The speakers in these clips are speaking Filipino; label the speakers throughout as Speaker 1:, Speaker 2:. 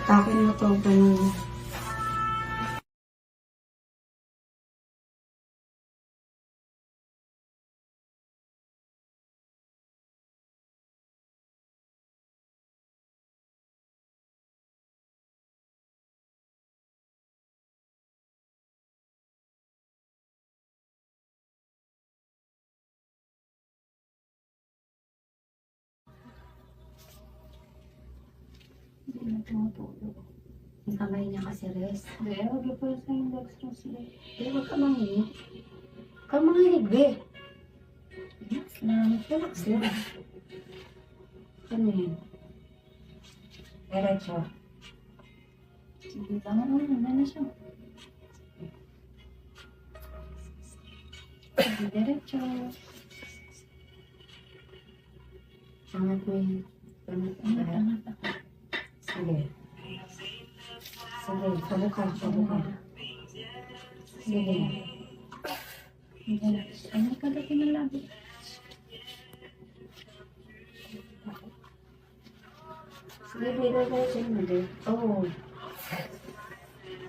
Speaker 1: Takin mo to, ganun. Hindi na tumutulog. Yung kamay niya kasi rest.
Speaker 2: Hindi, huwag na pala sa yung dextrose.
Speaker 1: Huwag ka manginig. Huwag ka manginig, be. Relax lang. Ano yun? Diretso.
Speaker 2: Sige, tama na siya. Sige, diretso.
Speaker 1: Angat mo yun. Angat. Sige. Sige, pabuka. Sige.
Speaker 2: Ano ka dati ng labi?
Speaker 1: Sige, bigay ko siya mo din. Oo.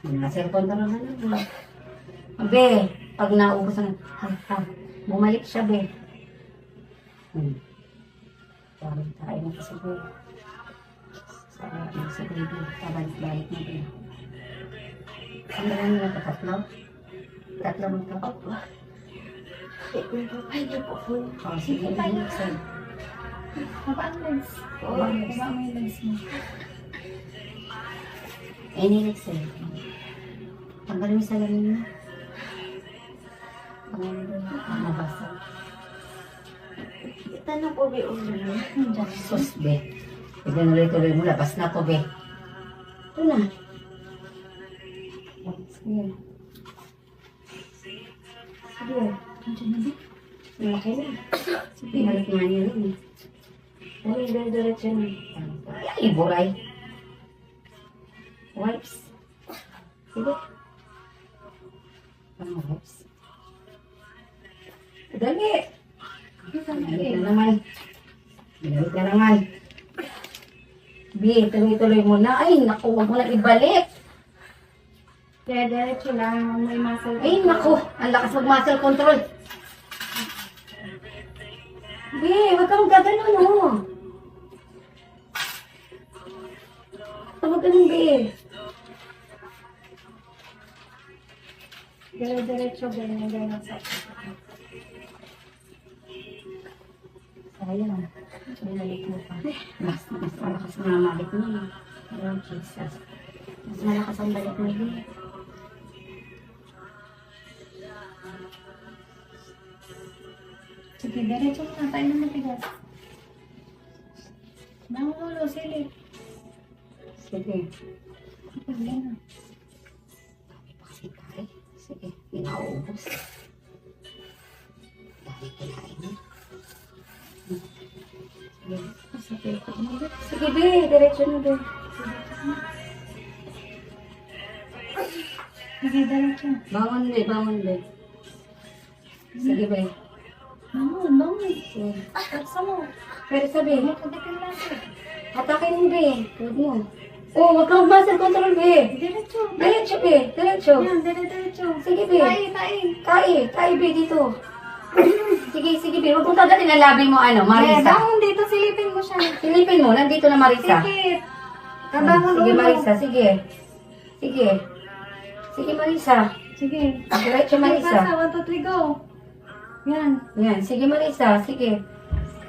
Speaker 1: Nasa-cellphone ka naman na. Be, pag naubos na, bumalik siya, be. Parang tayo na kasi, be. Sa baby, pabalik-balik na, be. Ano lang nila ka, tatlo? Tatlo mo ka po. Ay, di po po. Sige, balik sa'yo.
Speaker 2: Haba ang legs.
Speaker 1: Oo,
Speaker 2: Haba mo yung legs mo.
Speaker 1: Inilig sa'yo. Tanggalin mo sa lamin mo. Nabasa.
Speaker 2: Ito na po, be. Diyan.
Speaker 1: Sus, be. Tuloy mo, labas na ko, be. Ito na. Sige. Sige.
Speaker 2: Diyan na, be.
Speaker 1: Malaki na. Sige, balik nga niya rin. Ay, diretso na. Ay, buray. Wipes. Sige. Ano wipes? Dali. Dali na naman. Dali ka naman. Bi, tuloy-tuloy mo na. Ay, naku, huwag mo na ibalik.
Speaker 2: Kaya diretso lang. May muscle.
Speaker 1: Ay, naku, ang lakas mag-muscle control. Bi, huwag kang gaganon, oh. Huwag ka nang, Bi.
Speaker 2: Diretso, ganyan sa
Speaker 1: Sayang. Binalik mo pa. Mas malakas na malik mo. Oh, Jesus. Mas malakas ang balik mo, Bi.
Speaker 2: Sige, diretso na. Tayo na matigas. Nangulo, silip.
Speaker 1: Sige.
Speaker 2: Sige na.
Speaker 1: Kasi tayo. Sige, pinauubos. Dahil kinain mo. Sige. Sige, Bi. Diretso na, Bi.
Speaker 2: Sige, diretso.
Speaker 1: Bangon, Bi. Sige, Bi.
Speaker 2: Bangon.
Speaker 1: Sige.
Speaker 2: Taksa mo.
Speaker 1: Pero sabi,
Speaker 2: Makadikin lang siya.
Speaker 1: atakin mo, Bi. Huwag mo. Oh, huwag kang muscle control, Bi.
Speaker 2: Diretso.
Speaker 1: Diretso, Bi. Diretso.
Speaker 2: Yan, diretso.
Speaker 1: Sige, Bi.
Speaker 2: Tayo.
Speaker 1: Tayo, Bi, dito. Sige, Bi. Huwag mong tagatin ang labi mo, ano, Marisa.
Speaker 2: Bangon dito, silipin mo siya.
Speaker 1: Silipin mo, nandito na Marisa.
Speaker 2: Sikit. Kabangon
Speaker 1: Sige,
Speaker 2: ulo.
Speaker 1: Marisa, sige. Sige. Sige, Marisa.
Speaker 2: Sige.
Speaker 1: Diretso, Marisa.
Speaker 2: 1, 2, 3, go. Yan.
Speaker 1: Yan, sige, Marisa. Sige.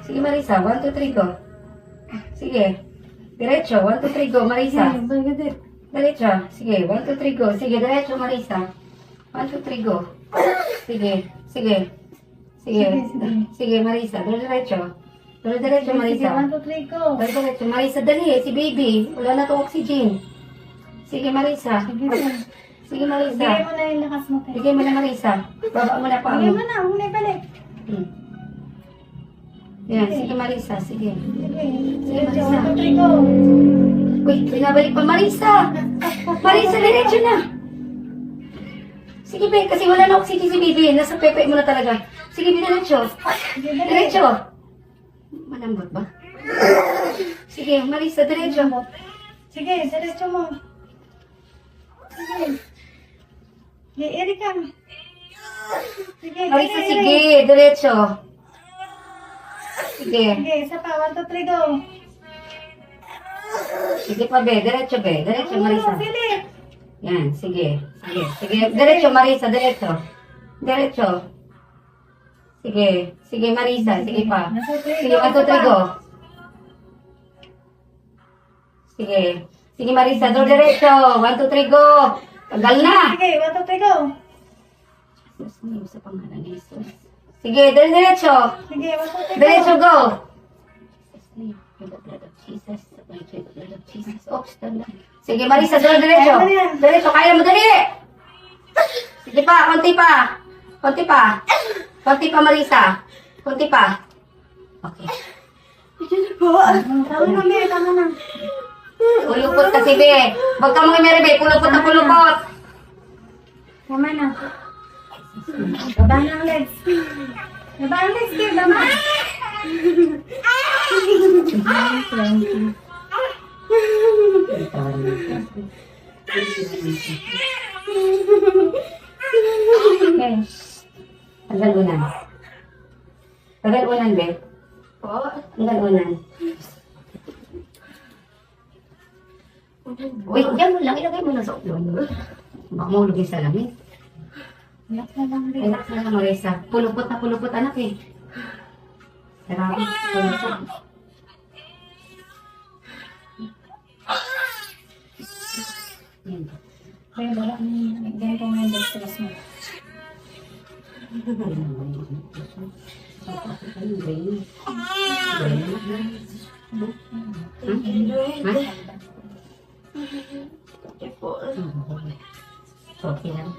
Speaker 1: Sige, Marisa. 1, 2, 3, go. Sige. Diretso, 1, 2, 3, go, Marisa.
Speaker 2: Yan, bagadit.
Speaker 1: Diretso. Sige, 1, 2, 3, go. Sige, diretso, Marisa. 1, 2, 3, go. Sige. Sige. Sige. Sige, Marisa. Diretso. Diretso, Marisa.
Speaker 2: 1, 2, 3, go.
Speaker 1: Diretso, Marisa. Dali, si baby. Wala na to oxygen. Sige, Marisa.
Speaker 2: Sige din.
Speaker 1: Sige, Marisa.
Speaker 2: Bigay mo na yung lakas mo, te.
Speaker 1: Bigay mo na, Marisa. Baba mo na pa
Speaker 2: Bigay
Speaker 1: mo.
Speaker 2: mo na, huwag na ibalik.
Speaker 1: Yan, sige, Marisa. Sige.
Speaker 2: Sige.
Speaker 1: Sige,
Speaker 2: Diretso,
Speaker 1: Marisa.
Speaker 2: 1, 2, 3, go.
Speaker 1: Uy, binabalik pa, Marisa. Marisa, diretso na. Sige, be, kasi wala na oxygen si baby. Nasa pepe mo na talaga. Sige, diretso.
Speaker 2: Sige,
Speaker 1: Diretso. Malambot ba? Sige, Marisa, diretso.
Speaker 2: Sige, diretso mo. Sige. Sige, Erika. Sige,
Speaker 1: Marisa,
Speaker 2: Erika.
Speaker 1: sige. Diretso. Sige.
Speaker 2: Sige, isa pa. 1, 2, 3, go.
Speaker 1: Sige pa, be. Diretso, be. Diretso, Marisa.
Speaker 2: Philip.
Speaker 1: Yan, sige. Sige. Sige. Diretso, Marisa. Diretso. Diretso. Sige. Sige, Marisa. Sige pa. Sige, 1, 2, 3, go. Sige. Sige, Marisa. Diretso. 1, 2, 3, go. Tagal na.
Speaker 2: Sige, 1, 2, 3, go.
Speaker 1: Sa pangalan ni Jesus. Sige, diretso.
Speaker 2: Sige, 1, 2, 3, go.
Speaker 1: Diretso, go. Oops, tanda. Sige, Marisa, diretso.
Speaker 2: Kaya mo yan.
Speaker 1: Diretso, kaya mo, dali. Sige pa, konti pa. Konti pa. Konti pa, Marisa. Konti pa. Okay.
Speaker 2: Tama na, Be. Tama na.
Speaker 1: Pulupot kasi, be. Huwag ka mga Mary, be. Pulupot na pulupot.
Speaker 2: Tama na. Baba ng legs. Baba ang legs, Be. Baba.
Speaker 1: Okay. Hanggang unan. Hanggang unan, be. Hanggang unan. Uy, yan mo lang. Ilagay mo lang sa ulo. Baka mahulog yung salamin.
Speaker 2: Relax na lang, Be.
Speaker 1: Relax na lang, Marisa. Pulupot, anak eh. Grabe, pulupot. Yan.
Speaker 2: Kaya wala na. Ganito nga yung stress mo.
Speaker 1: Okay lang.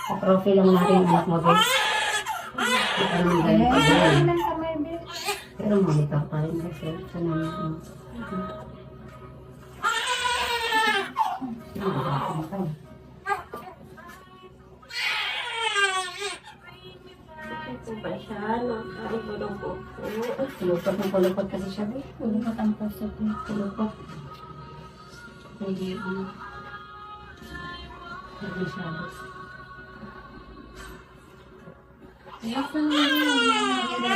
Speaker 1: Kaprofi lang natin ang anak mo, Ben. Hindi ka naman ganun pa din.
Speaker 2: Ilan kamay, Be?
Speaker 1: Pero monitor pa rin kasi. Pulupot kasi siya, Ben.
Speaker 2: Pulupot ang puso ko.
Speaker 1: Pulupot. Hindi, ano. Hindi siya.
Speaker 2: Relax na lang, Be.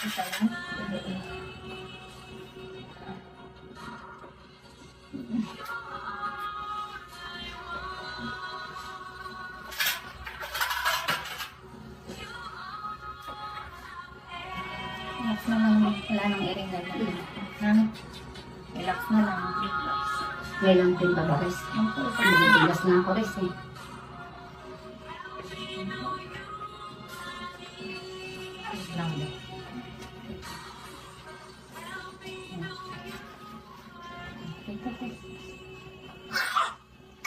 Speaker 2: Isa lang. Relax na lang. Wala nang iring na lang. Ha? Relax na lang.
Speaker 1: May lang din ba, Res? Nagbibigas na ako, Res, eh.
Speaker 2: Lang din.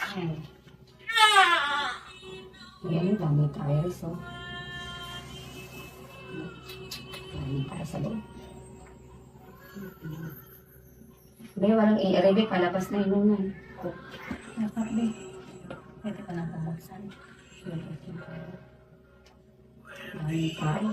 Speaker 1: Ayan. Ayan, dami tayo, Res, oh. Dami tayo sa loob. Be, walang i-rebe, palabas na yun nun.
Speaker 2: Dapat, Be. Pwede ko na pumuksan.
Speaker 1: Dami tayo.